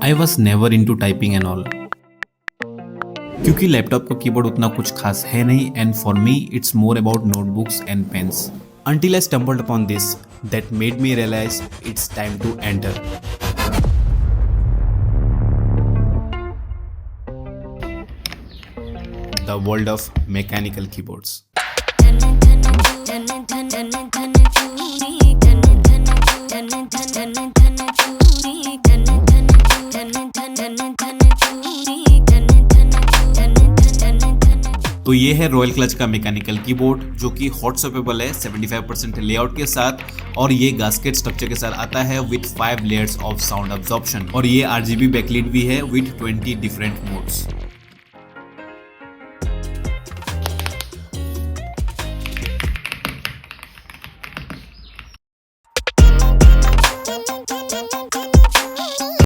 I was never into typing and all, क्योंकि laptop का keyboard उतना कुछ खास है नहीं and for me it's more about notebooks and pens until I stumbled upon this that made me realize it's time to enter the world of mechanical keyboards. तो ये है रॉयल क्लच का मैकेनिकल कीबोर्ड जो कि hot swappable है 75% layout के साथ, और ये गास्केट स्ट्रक्चर के साथ आता है with 5 layers of sound absorption, और ये RGB बैकलाइट भी है विद 20 डिफरेंट मोड्स।